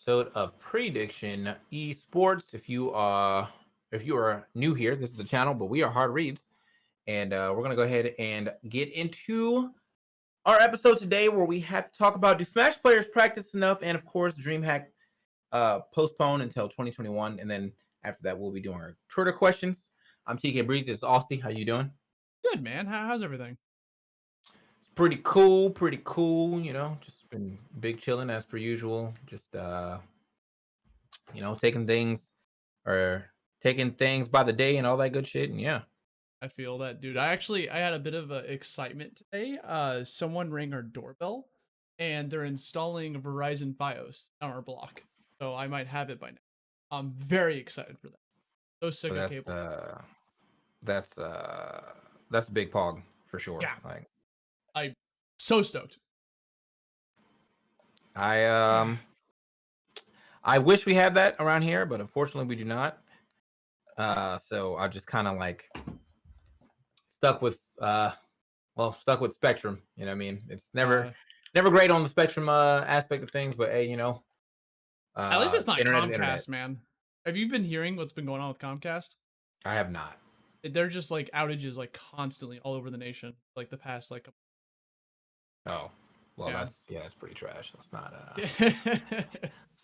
episode of Prediction Esports. If you are new here, this is the channel, but we are Hard Reads, and we're gonna go ahead and get into our episode today, where we have to talk about, do Smash players practice enough, and of course, Dreamhack postponed until 2021, and then after that, we'll be doing our Twitter questions. I'm TKbreezy. This is Austy. How you doing? Good, man. How's everything? It's pretty cool. Pretty cool. Just been big chilling as per usual. Just taking things or taking things by the day and all that good shit. And yeah, I feel that, dude. I had a bit of excitement today. Someone rang our doorbell, and they're installing Verizon FiOS on our block, so I might have it by now. I'm very excited for that. So so sick of that's cable. that's uh that's a big pog for sure. Yeah, Like I so stoked. I I wish we had that around here, but unfortunately we do not. So I just kind of like stuck with stuck with Spectrum. You know what I mean? It's Uh, never great on the Spectrum aspect of things, but hey, at least it's not internet is internet. Comcast, man. Have you been hearing what's been going on with Comcast? I have not. They're just like outages like constantly all over the nation, like the past like Oh, well, yeah. that's pretty trash. Yeah. Let's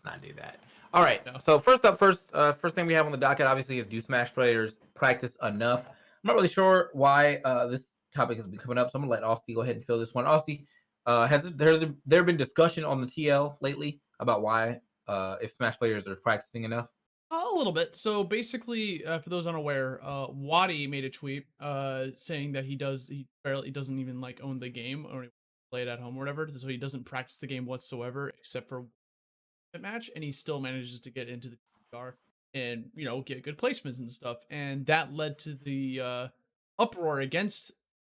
not do that. All right. No. So first thing we have on the docket, obviously, is, do Smash players practice enough? I'm not really sure why this topic has been coming up, so I'm gonna let Austy go ahead and fill this one. Austy, has there been discussion on the TL lately about why if Smash players are practicing enough? A little bit. So basically, for those unaware, Wadi made a tweet saying that he barely doesn't even like own the game or play it at home or whatever, so he doesn't practice the game whatsoever except for a match, and he still manages to get into the PR and get good placements and stuff, and that led to the uproar against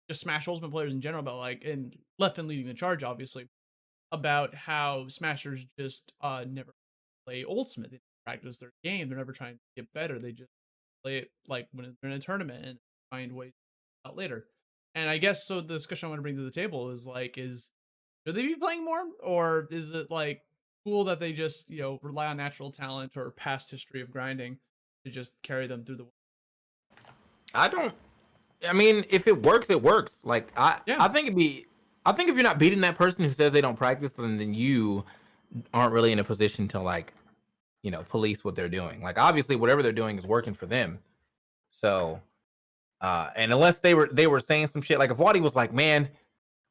just Smash Ultimate players in general about and Leffen leading the charge, obviously, about how Smashers just never play Ultimate. They practice their game. They're never trying to get better. They just play it like when they're in a tournament and find ways out later. And I guess so. The discussion I want to bring to the table is should they be playing more, or is it like cool that they just rely on natural talent or past history of grinding to just carry them through the. I don't. I mean, if it works, it works. Like Yeah, I think I think if you're not beating that person who says they don't practice, then you aren't really in a position to police what they're doing. Like, obviously whatever they're doing is working for them. So and unless they were saying some shit, like if Wadi was like, man,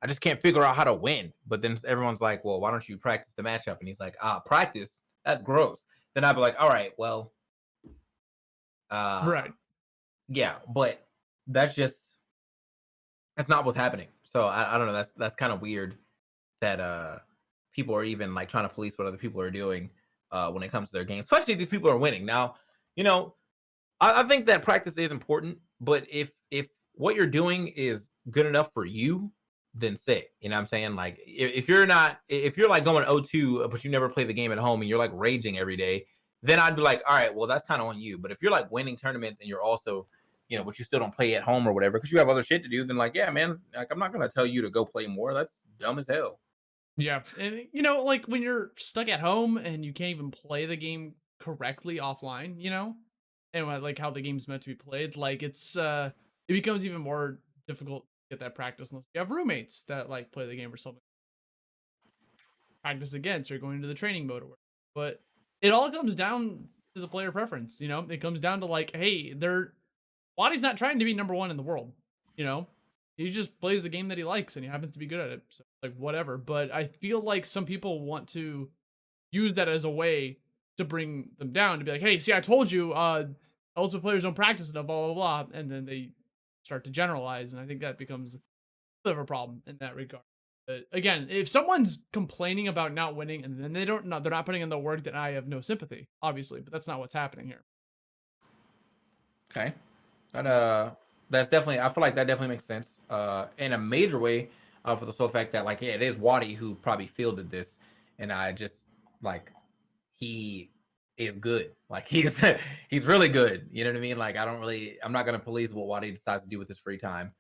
I just can't figure out how to win, but then everyone's like, well, why don't you practice the matchup? And he's like, practice? That's gross. Then I'd be like, all right, well, uh right. yeah, but that's just that's not what's happening. So I don't know, that's kind of weird that people are even like trying to police what other people are doing when it comes to their games, especially if these people are winning. Now, you know, I think that practice is important, but if what you're doing is good enough for you, then sit. You know what I'm saying? Like, if you're not, if you're like going 0-2, but you never play the game at home and you're like raging every day, then I'd be like, all right, well, that's kind of on you. But if you're like winning tournaments and you're also, but you still don't play at home or whatever because you have other shit to do, then like, yeah, man, like, I'm not gonna tell you to go play more. That's dumb as hell. Yeah, and like when you're stuck at home and you can't even play the game correctly offline, and like how the game's meant to be played, like it becomes even more difficult to get that practice unless you have roommates that like play the game or something. Practice against or going into the training mode or whatever. But it all comes down to the player preference, It comes down to like, hey, Wadi's not trying to be number one in the world, you know? He just plays the game that he likes and he happens to be good at it. So like whatever. But I feel like some people want to use that as a way to bring them down, to be like, hey, see, I told you, ultimate players don't practice enough, blah blah blah. And then they start to generalize. And I think that becomes a bit of a problem in that regard. But again, if someone's complaining about not winning and then they're not putting in the work, then I have no sympathy, obviously. But that's not what's happening here. Okay. That that's definitely, I feel like that definitely makes sense. In a major way, for the sole fact that, like, yeah, it is Wadi who probably fielded this, and I just like, he is good. Like, he's really good. You know what I mean? Like, I'm not gonna police what Wadi decides to do with his free time,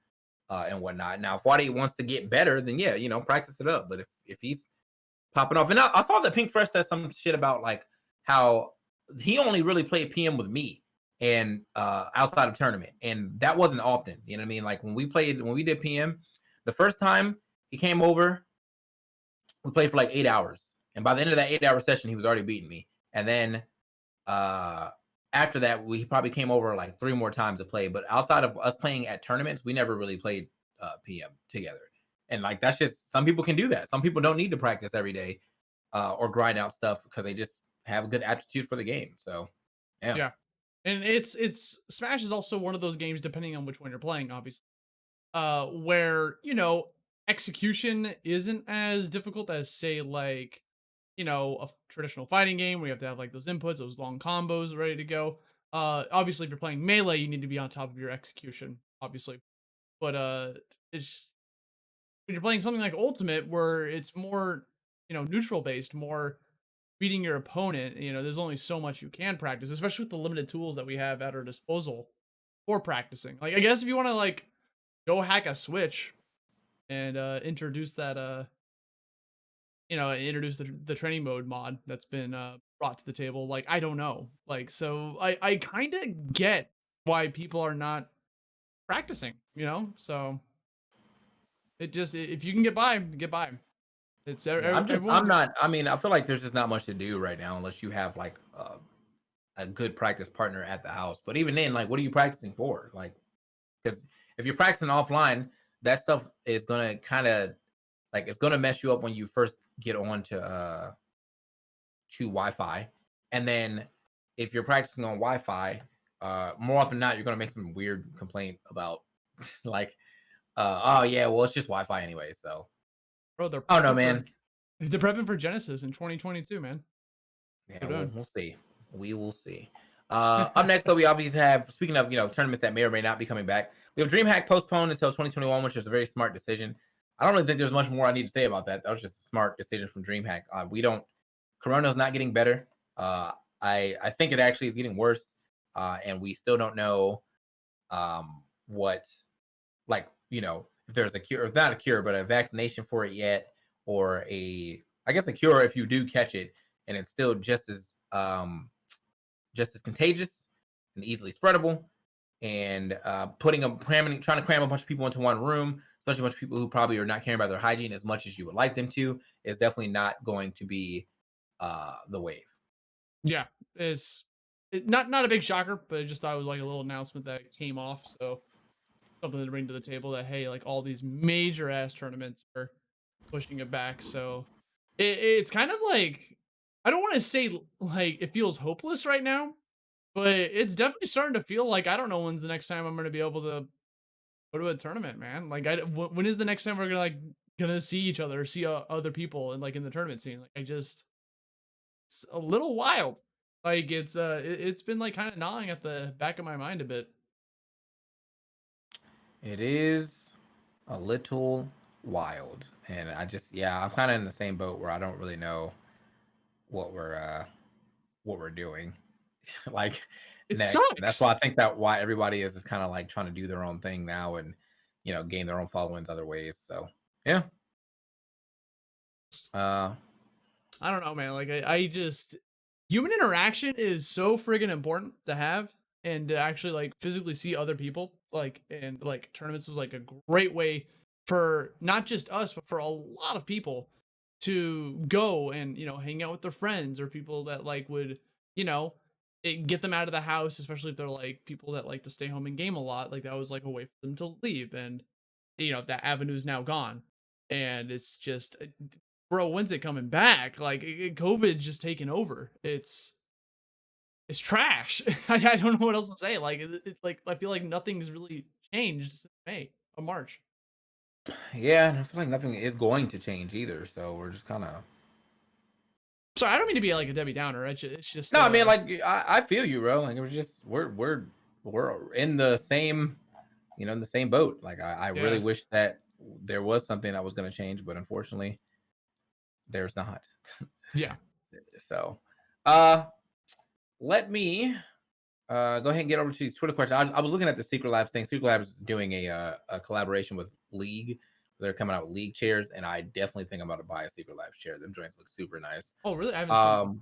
and whatnot. Now, if Wadi wants to get better, then yeah, practice it up. But if he's popping off. And I saw that Pink Fresh said some shit about like how he only really played PM with me and outside of tournament, and that wasn't often. You know what I mean? Like when we did PM, the first time he came over, we played for like 8 hours, and by the end of that 8 hour session, he was already beating me. And then after that, we probably came over like 3 more times to play. But outside of us playing at tournaments, we never really played PM together. And like that's just, some people can do that. Some people don't need to practice every day or grind out stuff because they just have a good aptitude for the game. So yeah. Yeah. And it's Smash is also one of those games, depending on which one you're playing, obviously, where, execution isn't as difficult as, say, like, a traditional fighting game where you have to have like those inputs, those long combos ready to go. Obviously, if you're playing melee, you need to be on top of your execution, obviously. But it's just, when you're playing something like Ultimate, where it's more, neutral based, more beating your opponent. There's only so much you can practice, especially with the limited tools that we have at our disposal for practicing. Like, I guess if you want to like go hack a switch and introduce that introduce the training mode mod that's been brought to the table, like, I don't know, like, so I kind of get why people are not practicing, so it just, if you can get by. It's Yeah, I'm everyone's. not. I mean, I feel like there's just not much to do right now unless you have like a good practice partner at the house. But even then, like, what are you practicing for? Like, because if you're practicing offline, that stuff is gonna kind of like, it's gonna mess you up when you first get on to Wi-Fi, and then if you're practicing on Wi-Fi, more often than not, you're gonna make some weird complaint about like, oh yeah, well it's just Wi-Fi anyway. So Bro, they're I don't know, prepping for man. they're prepping for Genesis in 2022, man. Yeah, They're we'll, doing. we'll see. We will see. Up next, though, we obviously have, speaking of, tournaments that may or may not be coming back, we have Dreamhack postponed until 2021, which is a very smart decision. I don't really think there's much more I need to say about that. That was just a smart decision from Dreamhack. Corona's not getting better. Uh, I think it actually is getting worse. And we still don't know what, like, if there's a cure, if not a cure, but a vaccination for it yet, or I guess a cure if you do catch it, and it's still just as contagious and easily spreadable. And trying to cram a bunch of people into one room, especially a bunch of people who probably are not caring about their hygiene as much as you would like them to, is definitely not going to be the wave. Yeah, not a big shocker, but I just thought it was like a little announcement that came off. So something to bring to the table, that hey, like, all these major ass tournaments are pushing it back. So it's kind of like, I don't want to say like it feels hopeless right now, but it's definitely starting to feel like I don't know when's the next time I'm going to be able to go to a tournament, man. Like, when is the next time we're gonna see each other, or see other people, and like in the tournament scene? Like, it's a little wild. Like, it's been like kind of gnawing at the back of my mind a bit. It is a little wild, and I'm kind of in the same boat where I don't really know what we're doing like It next. And that's sucks. why I think that why everybody is kind of like trying to do their own thing now, and gain their own followings other ways. So yeah. uh I don't know, man. Like, I just, human interaction is so friggin' important to have, and to actually like physically see other people. Like, and like tournaments was like a great way for not just us, but for a lot of people to go and hang out with their friends, or people that like would you know get them out of the house, especially if they're like people that like to stay home and game a lot. Like, that was like a way for them to leave, and that avenue's now gone, and it's just, bro, when's it coming back? Like, COVID's just taken over. It's trash. I don't know what else to say. Like, like, I feel like nothing's really changed since May or March. yeah, and I feel like nothing is going to change either, so we're just kind of. Sorry, I don't mean to be like a Debbie Downer. It's just No, I mean, like, I feel you, bro. Like, it was just we're in the same, in the same boat. Like, I really yeah. wish that there was something that was going to change, but unfortunately there's not. Yeah. So let me go ahead and get over to these Twitter questions. I was looking at the Secret Labs thing. Secret Labs is doing a collaboration with League, They're coming out with league chairs, and I definitely think I'm about to buy a Secret Labs chair. Them joints look super nice. Oh, really? I haven't seen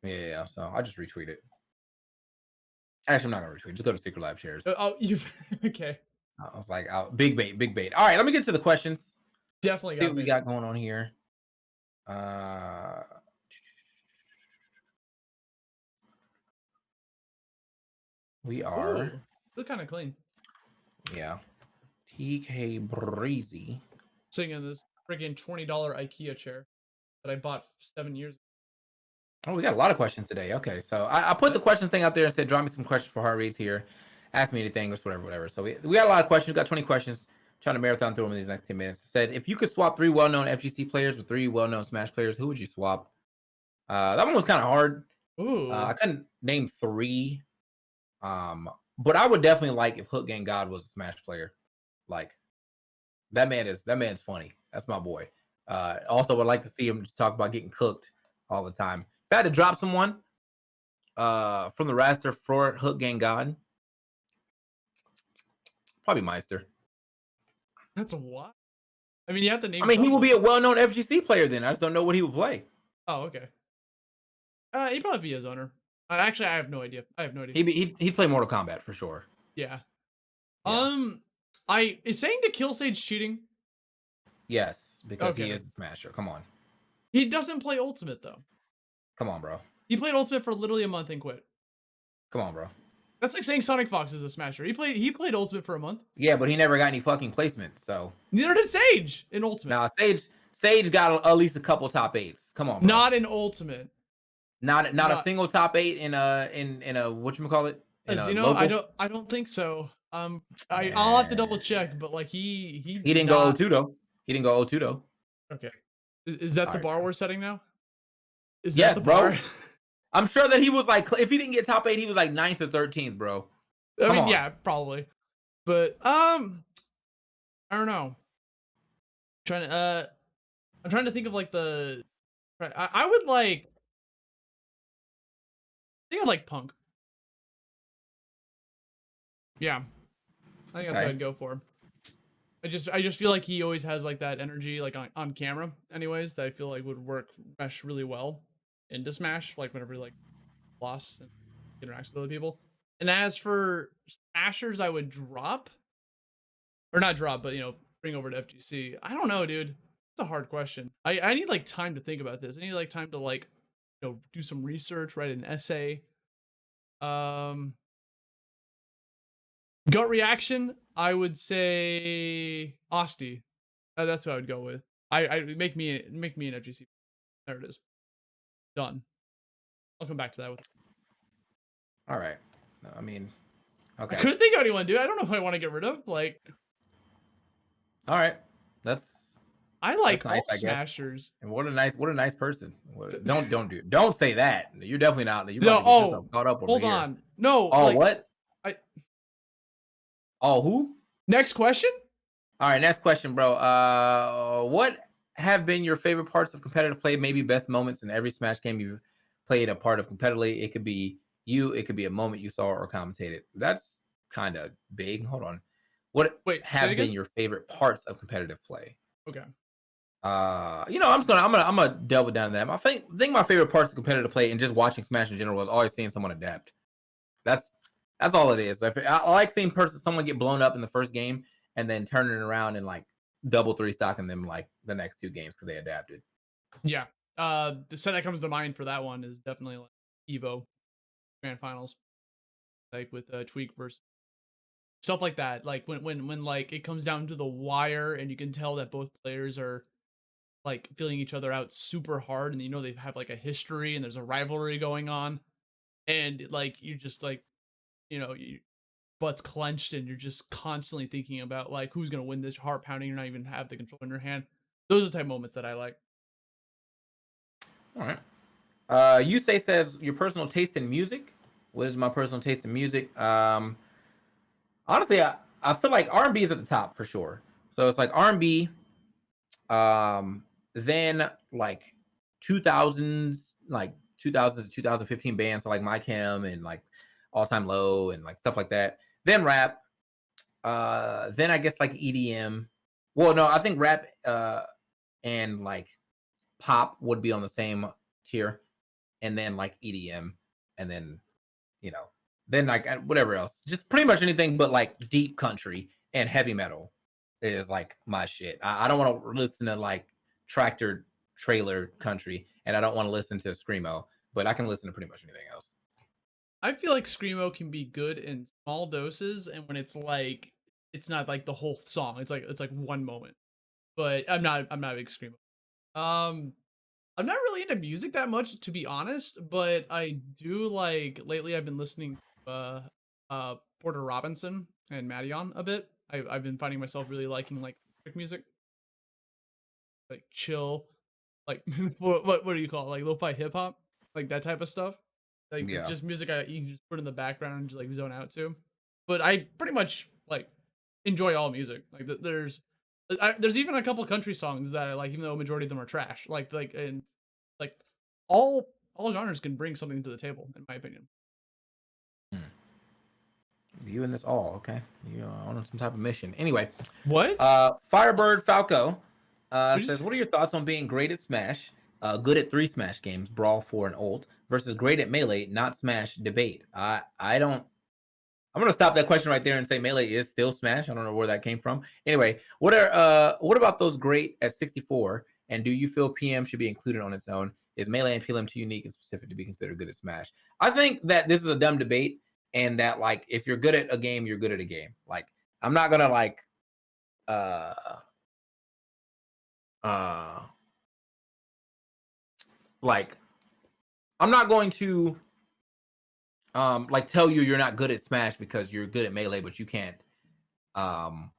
them. Yeah. So I just retweet it. Actually, I'm not gonna retweet. Just go to Secret Lab shares. Oh, you okay? I was like, big bait, big bait. All right, let me get to the questions. Definitely. See what we got going on here. We are. Look kind of clean. Yeah. TKbreezy. Sitting in this freaking $20 IKEA chair that I bought 7 years ago. Oh, we got a lot of questions today. Okay, so I put the questions thing out there and said, draw me some questions for hard reads here. Ask me anything, just whatever. So we got a lot of questions. We got 20 questions. Trying to marathon through them in these next 10 minutes. It said, if you could swap 3 well-known FGC players with 3 well-known Smash players, who would you swap? That one was kind of hard. I couldn't name 3. But I would definitely like if Hook Gang God was a Smash player. Like that man's funny. That's my boy. Also would like to see him just talk about getting cooked all the time. If I had to drop someone from the roster for Hook Gang God, probably Meister. That's a what? I mean, you have to name. I mean, he will be a well-known FGC player then. I just don't know what he would play. Oh, okay. He'd probably be his owner. Actually, I have no idea. He'd play Mortal Kombat for sure. Yeah. Is saying to kill Sage cheating? Yes, because he is a Smasher. Come on. He doesn't play Ultimate though. Come on, bro. He played Ultimate for literally a month and quit. Come on, bro. That's like saying Sonic Fox is a Smasher. He played Ultimate for a month. Yeah, but he never got any fucking placement. So neither did Sage in Ultimate. Nah, Sage got at least a couple top 8s. Come on, bro. Not in Ultimate. Not a single top 8 in a whatchamacallit? I don't think so. I'll have to double check, but like he didn't go 0-2 though. He didn't go 0-2 though. Okay. Is that the bar we're setting now? Yes, bro. I'm sure that he was like, if he didn't get top 8, he was like 9th or 13th, bro. I mean, yeah, probably. But I don't know. I'm trying to think of like the. I would like. I think I'd like Punk. Yeah, I think that's what I'd go for. I just feel like he always has like that energy, like on camera, anyways. That I feel like would mesh really well into Smash, like whenever like lost and interacts with other people. And as for Smashers, I would drop, or not drop, but bring over to FGC. I don't know, dude. It's a hard question. I need like time to think about this. I need like time to like do some research, write an essay. Gut reaction, I would say Austy. That's what I would go with. I make me an FGC. There it is. Done. I'll come back to that with. All right. I mean, okay. I couldn't think of anyone, dude. I don't know who I want to get rid of. Like. All right. I like nice, all Smashers. And what a nice person. Don't say that. You're definitely not. You're caught up over hold here. on. No. Oh, what? Oh, who? Next question? All right, next question, bro. What have been your favorite parts of competitive play? Maybe best moments in every Smash game you've played a part of competitively. It could be you. It could be a moment you saw or commentated. That's kind of big. Hold on. What have been your favorite parts of competitive play? Okay. I'm gonna delve it down that. I think my favorite parts of competitive play and just watching Smash in general is always seeing someone adapt. That's all it is. I like seeing someone get blown up in the first game and then turning it around and like double 3-stocking them like the next 2 games because they adapted. Yeah. The set that comes to mind for that one is definitely like Evo Grand Finals, like with Tweak versus stuff like that. Like when like it comes down to the wire and you can tell that both players are like feeling each other out super hard, and they have like a history and there's a rivalry going on, and like you just like you butts clenched and you're just constantly thinking about like who's gonna win this, heart pounding, you're not even have the control in your hand. Those are the type of moments that I like. All right. Yusei says your personal taste in music. What is my personal taste in music? Honestly, I feel like R&B is at the top for sure. So it's like R&B. Then like 2000s to 2015 bands, so like My Chem and like All Time Low and like stuff like that. Then rap. Then I guess like EDM. Well, no, I think rap and like pop would be on the same tier, and then like EDM, and then you know, then like whatever else, just pretty much anything but like deep country and heavy metal is like my shit. I don't want to listen to like tractor trailer country, and I don't want to listen to screamo, but I can listen to pretty much anything else. I feel like screamo can be good in small doses, and when it's like it's not like the whole song. It's like one moment. But I'm not a big screamo. Um, I'm not really into music that much, to be honest, but I do like lately I've been listening to Porter Robinson and Madeon a bit. I've been finding myself really liking like music, like chill, like what do you call it? Like lo-fi hip hop, like that type of stuff. Like Yeah. just music you can just put in the background and just like zone out to. But I pretty much like enjoy all music. Like there's even a couple country songs that I like, even though a majority of them are trash. And like all genres can bring something to the table, in my opinion. Hmm. You and this all okay? You on some type of mission. Anyway, What? Firebird Falco Would you says, say? "What are your thoughts on being great at Smash, good at three Smash games, Brawl, 4, and Ult, versus great at Melee, not Smash? Debate." I don't. I'm gonna stop that question right there and say Melee is still Smash. I don't know where that came from. Anyway, what about those great at 64? And do you feel PM should be included on its own? Is Melee and PLM too unique and specific to be considered good at Smash? I think that this is a dumb debate, and that like if you're good at a game, you're good at a game. Like I'm not gonna uh uh like I'm not going to like tell you you're not good at Smash because you're good at Melee, but you can't um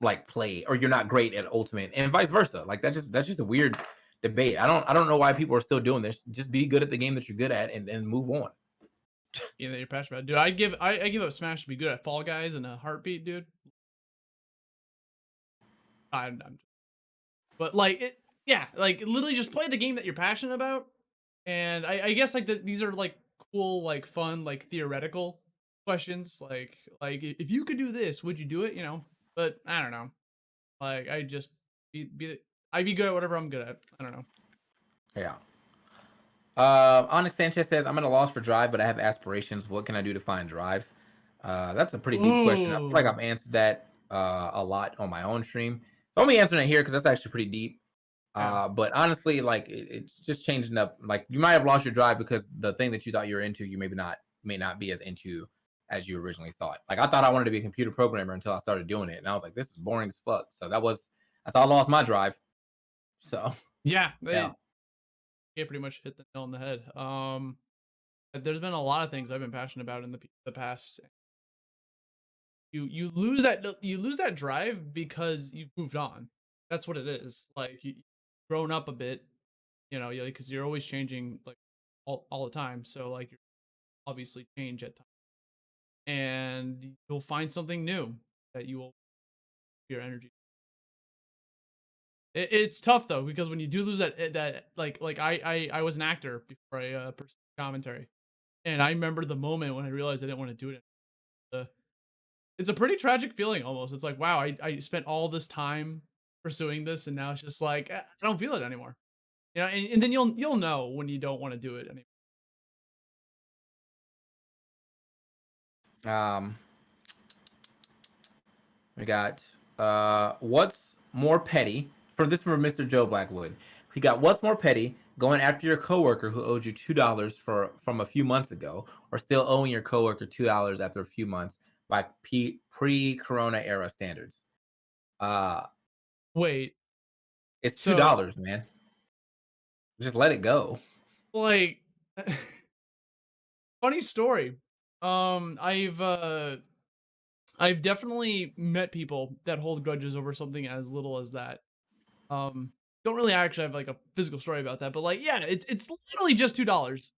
like play, or you're not great at Ultimate, and vice versa. Like that's just a weird debate. I don't know why people are still doing this. Just be good at the game that you're good at, and move on. Yeah, that you're passionate about, dude. I give up Smash to be good at Fall Guys in a heartbeat, dude. I'm but like it, yeah, like literally just play the game that you're passionate about. And I guess like these are like cool, like fun, like theoretical questions. If you could do this, would you do it? You know, but I don't know. Like I just I'd be good at whatever I'm good at. I don't know. Yeah. Onyx Sanchez says, "I'm at a loss for drive, but I have aspirations. What can I do to find drive?" That's a pretty deep question. I feel like I've Ooh. answered that a lot on my own stream. So I'm only answering it here because that's actually pretty deep. Yeah. But honestly, like it's just changing up. Like you might have lost your drive because the thing that you thought you were into, you may not be as into as you originally thought. Like I thought I wanted to be a computer programmer until I started doing it, and I was like, this is boring as fuck. So that's how I lost my drive. So Yeah. yeah. They pretty much hit the nail on the head. There's been a lot of things I've been passionate about in the past. You lose that drive because you've moved on. That's what it is. Like you've grown up a bit, you know, because you're always changing like all the time. So like you obviously change at times, and you'll find something new that you will your energy. It's tough though because when you do lose that like I was an actor before I pursued commentary, and I remember the moment when I realized I didn't want to do it. It's a pretty tragic feeling almost. It's like, wow, I spent all this time pursuing this, and now it's just like I don't feel it anymore. You know, and then you'll know when you don't want to do it anymore. Um, we got what's more petty for this from Mr. Joe Blackwood. We got what's more petty, going after your coworker who owed you $2 from a few months ago, or still owing your coworker $2 after a few months by pre-corona era standards. Uh, Wait, it's so $2, man. Just let it go. like funny story. I've definitely met people that hold grudges over something as little as that. Don't really actually have like a physical story about that, but like yeah, it's literally just $2.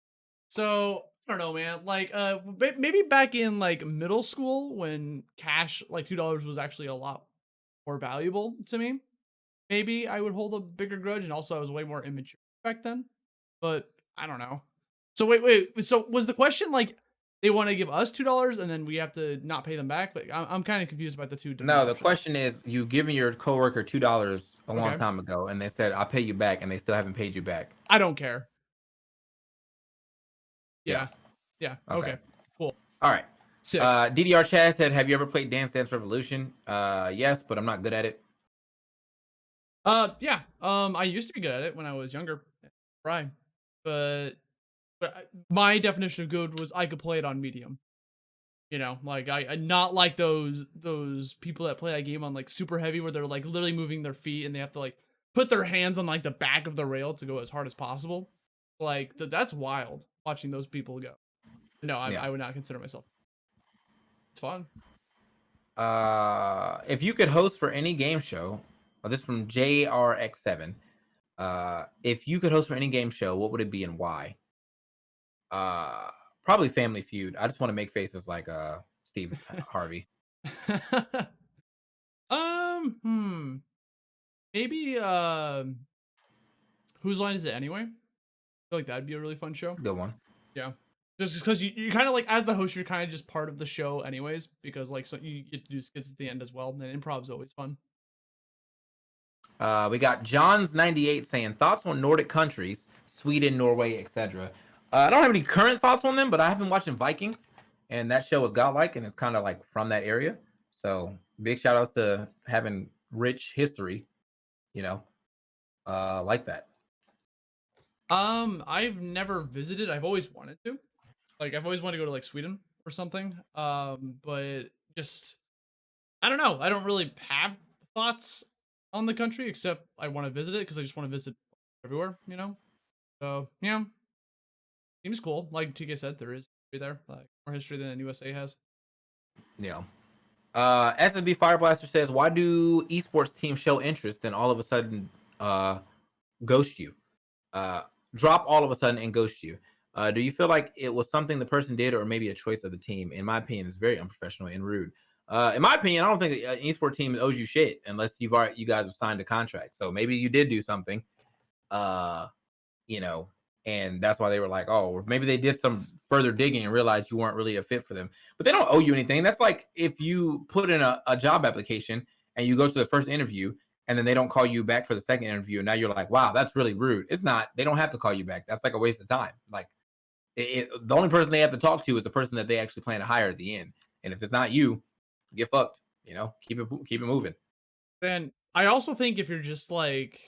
So I don't know, man. Like, maybe back in like middle school when cash like $2 was actually a lot more valuable to me. Maybe I would hold a bigger grudge, and also I was way more immature back then. But I don't know. So wait. So was the question like? they want to give us $2 and then we have to not pay them back. But I'm kind of confused about the two different No, the options. question is, you given your coworker $2 a long Okay. time ago, and they said, "I'll pay you back," and they still haven't paid you back. I don't care. Yeah. Yeah. Yeah. Okay. Okay. Cool. All right. Sick. DDR Chaz said, "Have you ever played Dance Dance Revolution?" Yes, but I'm not good at it. Yeah. I used to be good at it when I was younger, Prime, but my definition of good was I could play it on medium. You know, like I not like those people that play that game on like super heavy where they're like literally moving their feet and they have to like put their hands on like the back of the rail to go as hard as possible. Like that's wild watching those people go. No, Yeah. I would not consider myself. It's fun. If you could host for any game show, this is from JRX7. If you could host for any game show, what would it be and why? Probably Family Feud. I just want to make faces like Steve Harvey. Hmm. Maybe whose line is it anyway? I feel like that'd be a really fun show. Good one. Yeah. Just because you kind of like as the host, you're kind of just part of the show anyways, because like so you get to do skits at the end as well. And improv's always fun. We got John's98 saying, "Thoughts on Nordic countries, Sweden, Norway, etc." I don't have any current thoughts on them, but I have been watching Vikings, and that show is godlike, and it's kind of like from that area. So big shout outs to having rich history, you know, like that. I've never visited. I've always wanted to. Like I've always wanted to go to like Sweden or something. But just I don't know. I don't really have thoughts on the country except I want to visit it because I just want to visit everywhere, you know? So yeah, seems cool. Like TK said, there is history there, like more history than USA has. Yeah. SMB Fireblaster says, "Why do esports teams show interest and all of a sudden ghost you? Uh, drop all of a sudden and ghost you. Do you feel like it was something the person did or maybe a choice of the team? In my opinion, it's very unprofessional and rude. In my opinion, I don't think an esports team owes you shit unless you guys have signed a contract. So maybe you did do something, uh, you know, and that's why they were like, oh, or maybe they did some further digging and realized you weren't really a fit for them. But they don't owe you anything. That's like if you put in a job application and you go to the first interview and then they don't call you back for the second interview. And now you're like, wow, that's really rude. It's not. They don't have to call you back. That's like a waste of time. Like the only person they have to talk to is the person that they actually plan to hire at the end. And if it's not you, get fucked. You know, keep it moving. And I also think if you're just like,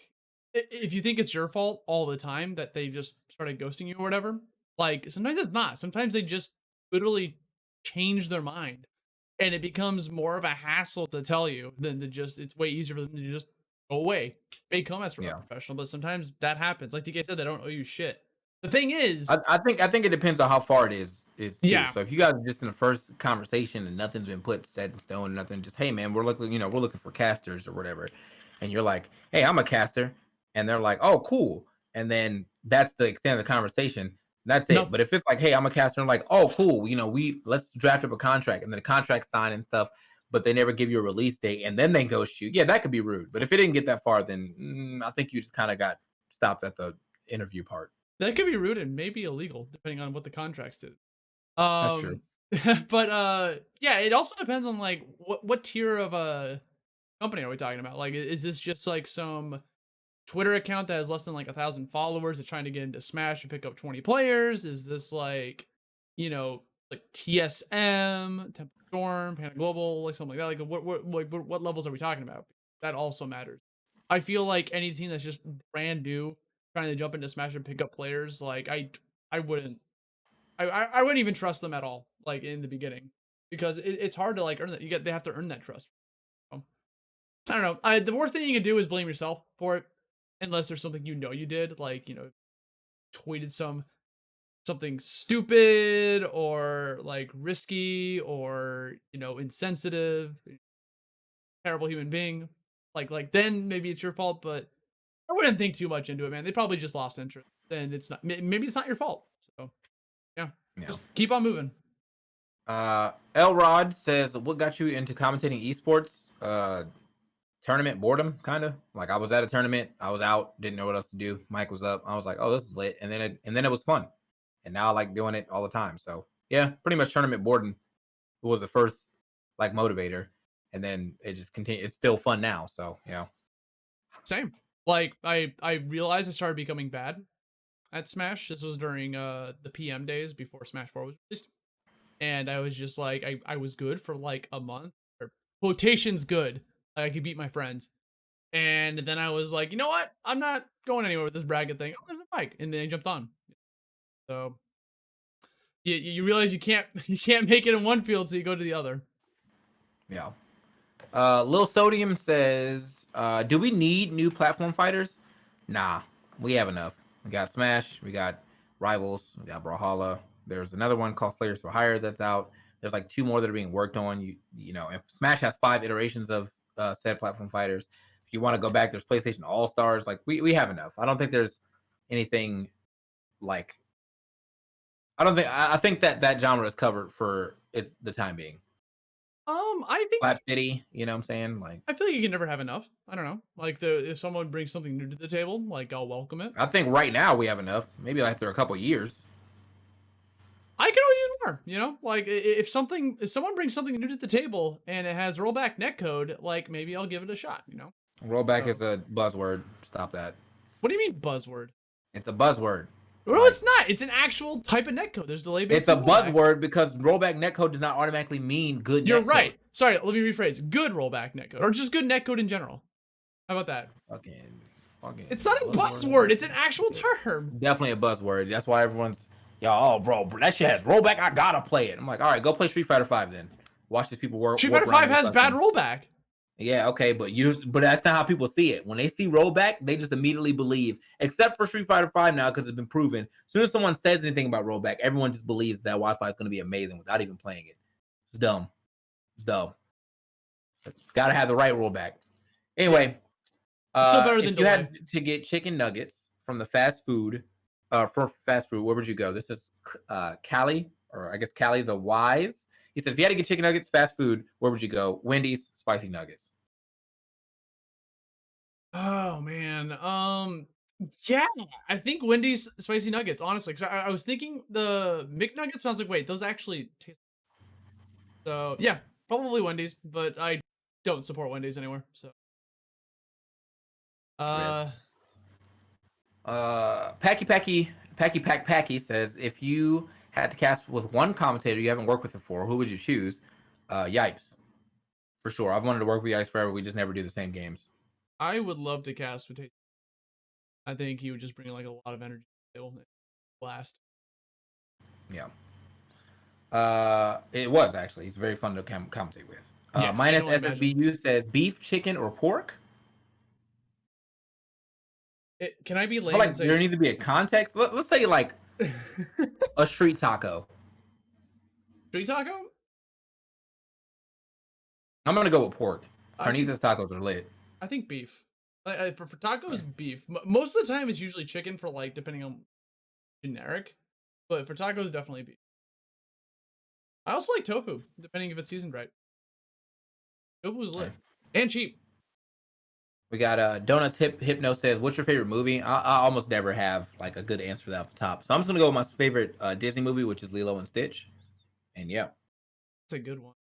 if you think it's your fault all the time that they just started ghosting you or whatever, like sometimes it's not. Sometimes they just literally change their mind and it becomes more of a hassle to tell you than to just, it's way easier for them to just go away. They come as Yeah. professional, but sometimes that happens. Like TK said, they don't owe you shit. The thing is, I think it depends on how far it is too. yeah, So if you guys are just in the first conversation and nothing's been put set in stone, nothing, just hey man, we're looking for casters or whatever, and you're like, hey, I'm a caster, and they're like, oh cool, and then that's the extent of the conversation. That's it. no, But if it's like, hey, I'm a caster, and like, oh cool, let's draft up a contract, and then the contract signed and stuff, but they never give you a release date, and then they ghost you. Yeah, that could be rude. But if it didn't get that far, then I think you just kind of got stopped at the interview part. that could be rude and maybe illegal depending on what the contracts do. That's true. But yeah, it also depends on like what tier of a company are we talking about? Like, is this just like some Twitter account that has less than like 1,000 followers that's trying to get into Smash and pick up 20 players? Is this like, like TSM, Temple Storm, Panda Global, like something like that? Like, what levels are we talking about? That also matters. I feel like any team that's just brand new trying to jump into Smash and pick up players, like I wouldn't I wouldn't even trust them at all, like in the beginning, because it's hard to like earn that. They have to earn that trust. So, I don't know. The worst thing you can do is blame yourself for it, unless there's something you did, like tweeted something stupid or like risky or insensitive, terrible human being. Like then maybe it's your fault, but I wouldn't think too much into it, man. They probably just lost interest, and it's not. Maybe it's not your fault. So yeah, Yeah. just keep on moving. Elrod says, "What got you into commentating esports? Tournament boredom, kind of. Like I was at a tournament, I was out, didn't know what else to do. Mic was up, I was like, oh, this is lit, and then it was fun, and now I like doing it all the time. So Yeah, pretty much tournament boarding was the first like motivator, and then it just continued. It's still fun now, so Same. Like I realized I started becoming bad at Smash. This was during the PM days before Smash 4 was released. And I was just like I was good for like a month, or quotations good. Like, I could beat my friends. And then I was like, you know what? I'm not going anywhere with this bracket thing. Oh, there's a bike. And then I jumped on. So you realize you can't make it in one field, so you go to the other. yeah. Lil Sodium says, do we need new platform fighters? Nah, we have enough. We got Smash, we got Rivals, we got Brawlhalla. There's another one called Slayers for Hire that's out. There's like 2 more that are being worked on. You know, if Smash has 5 iterations of said platform fighters, if you want to go back, there's PlayStation All Stars. Like we have enough. I don't think there's anything like. I think that genre is covered for the time being. I think Slap City, you know what I'm saying? Like, I feel like you can never have enough. I don't know. Like if someone brings something new to the table, like I'll welcome it. I think right now we have enough. Maybe after a couple years. I can always use more, you know? Like if someone brings something new to the table and it has rollback netcode, like maybe I'll give it a shot, you know? Rollback is a buzzword. Stop that. What do you mean buzzword? It's a buzzword. No, Like, it's not. It's an actual type of netcode. There's delay based. it's a buzzword because rollback netcode does not automatically mean good netcode. You're right. Sorry, let me rephrase. Good rollback netcode, or just good netcode in general. How about that? Fucking. It's not a buzzword. It's an actual term. Definitely a buzzword. That's why everyone's, oh, bro, that shit has rollback. I gotta play it. I'm like, all right, go play Street Fighter 5 then. Watch these people work. Street Fighter 5 has bad rollback. Yeah, okay, but that's not how people see it. When they see rollback, they just immediately believe. Except for Street Fighter 5 now, because it's been proven. As soon as someone says anything about rollback, everyone just believes that Wi-Fi is going to be amazing without even playing it. It's dumb. It's dumb. Got to have the right rollback. Anyway, Still better than if you had to get chicken nuggets from the fast food, for fast food, where would you go? This is Callie, or I guess Callie the Wise. He said, if you had to get chicken nuggets, fast food, where would you go? Wendy's, spicy nuggets. Oh man. Yeah, I think Wendy's spicy nuggets. Honestly, because I was thinking the McNuggets. I was like, wait, those actually taste. So yeah, probably Wendy's, but I don't support Wendy's anymore. So. Packy says, if you had to cast with one commentator you haven't worked with before, who would you choose? Yipes, for sure. I've wanted to work with Yipes forever. We just never do the same games. I would love to cast with Tate. I think he would just bring like a lot of energy to the table. Blast. Yeah. It was actually. He's very fun to commentate with. Yeah, minus SSBU says beef, chicken, or pork. Can I be lame? Like there needs to be a context. Let's say like a street taco. Street taco? I'm gonna go with pork. Carnitas tacos are lit. I think beef. For tacos, beef. Most of the time, it's usually chicken for like depending on generic, but for tacos, definitely beef. I also like tofu, depending if it's seasoned right. Tofu is lit and cheap. We got Donuts Hypno says, what's your favorite movie? I almost never have like a good answer for that off the top. So I'm just gonna go with my favorite Disney movie, which is Lilo and Stitch. And yeah. It's a good one.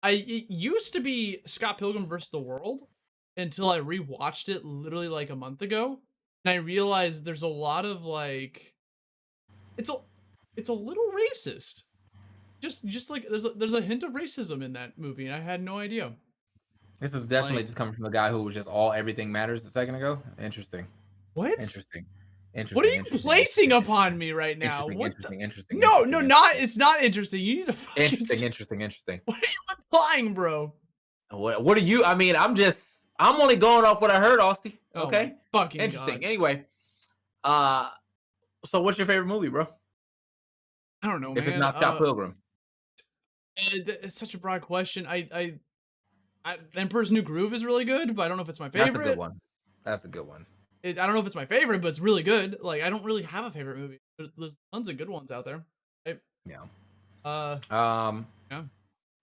It used to be Scott Pilgrim vs. the World until I rewatched it literally like a month ago. And I realized there's a lot of like it's a little racist. Just like there's a hint of racism in that movie, and I had no idea. This is definitely just coming from the guy who was just all everything matters a second ago. Interesting. What? Interesting. What are you placing upon me right now? Interesting. No, not. It's not interesting. You need to. Interesting. What are you implying, bro? What are you? I mean, I'm only going off what I heard, Austy. Okay. Oh, fucking interesting. God. Anyway, so what's your favorite movie, bro? I don't know, if it's not Scott Pilgrim. It's such a broad question. I Emperor's New Groove is really good, but I don't know if it's my favorite. That's a good one. I don't know if it's my favorite, but it's really good. Like, I don't really have a favorite movie. There's tons of good ones out there. Yeah. Yeah.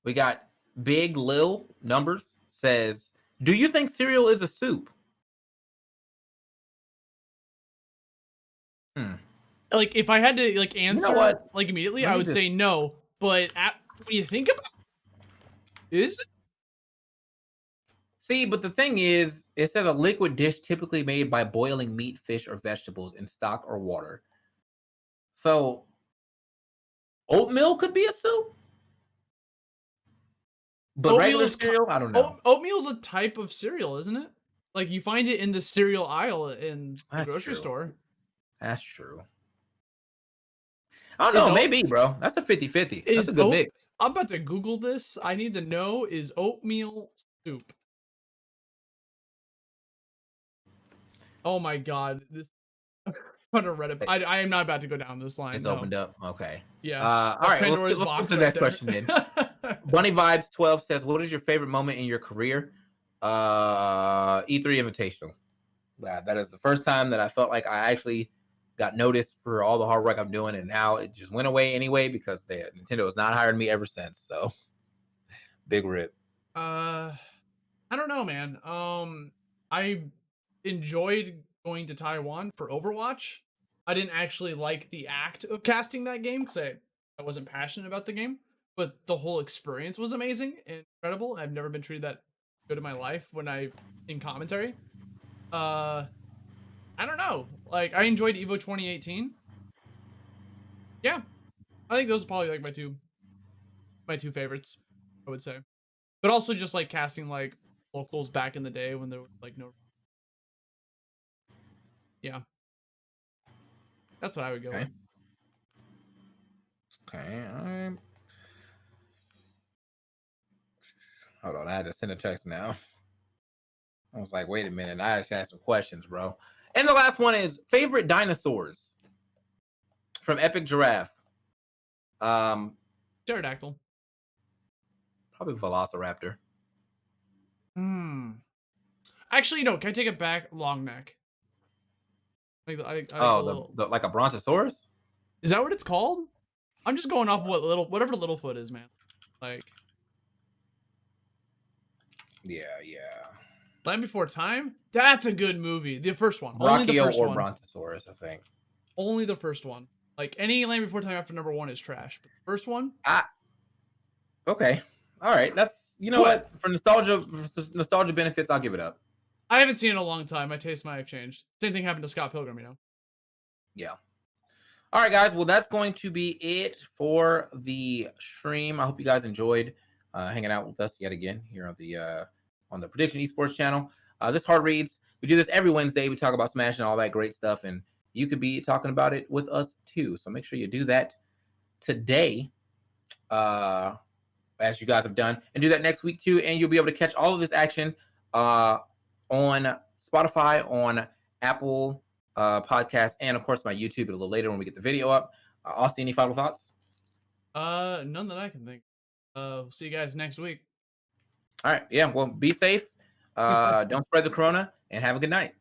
We got Big Lil Numbers says, do you think cereal is a soup? like if I had to like You know answer what? like immediately, Let I me would just say no. But when you think about is it? see, but the thing is, it says a liquid dish typically made by boiling meat, fish, or vegetables in stock or water. So oatmeal could be a soup, but regular Oatmeal's cereal, I don't know. oatmeal's a type of cereal, isn't it? Like you find it in the cereal aisle in the That's grocery true. store. That's true. I don't Is know. oat Maybe, bro. That's a 50-50. That's is a good oat mix. I'm about to Google this. I need to know, is oatmeal soup? Oh my god, this on a Reddit. I am not about to go down this line. It's No. opened up. Okay. Yeah, All that's right. Pandora's Let's skip box to the right next there. question then. Bunny Vibes 12 says, "What is your favorite moment in your career?" E3 Invitational. That is the first time that I felt like I actually got noticed for all the hard work I'm doing, and now it just went away anyway because Nintendo has not hired me ever since. So big rip. I don't know, man. I enjoyed going to Taiwan for Overwatch. I didn't actually like the act of casting that game because I wasn't passionate about the game, but the whole experience was amazing and incredible. I've never been treated that good in my life when I've in commentary. Uh, I don't know. Like I enjoyed Evo 2018. Yeah, I think those are probably like my two favorites. I would say, but also just like casting like locals back in the day when there was like no. Yeah, that's what I would go Okay. with. Okay. Hold on. I had to send a text now. I was like, wait a minute. I actually had some questions, bro. And the last one is favorite dinosaurs from Epic Giraffe. Um, Pterodactyl. Probably Velociraptor. Hmm. Actually, no. Can I take it back? Long neck. Like I like the Oh, little. the like a Brontosaurus. Is that what it's called? I'm just going off whatever Littlefoot is, man. Like Yeah, yeah. Land Before Time. That's a good movie. The first one. Only the Brachio first or one. Brontosaurus, I think. Only the first one. Like any Land Before Time after number one is trash. But the first one. I Okay. All right. That's you know What? what for nostalgia benefits, I'll give it up. I haven't seen it in a long time. My taste might have changed. Same thing happened to Scott Pilgrim. Yeah. All right, guys. Well, that's going to be it for the stream. I hope you guys enjoyed hanging out with us yet again here on the Prediction Esports channel. This hard reads. We do this every Wednesday. We talk about Smash and all that great stuff, and you could be talking about it with us too. So make sure you do that today, as you guys have done, and do that next week too. And you'll be able to catch all of this action on Spotify, on Apple Podcasts, and of course my YouTube a little later when we get the video up. Austin, any final thoughts? None that I can think. See you guys next week. All right, yeah. Well, be safe. Don't spread the corona, and have a good night.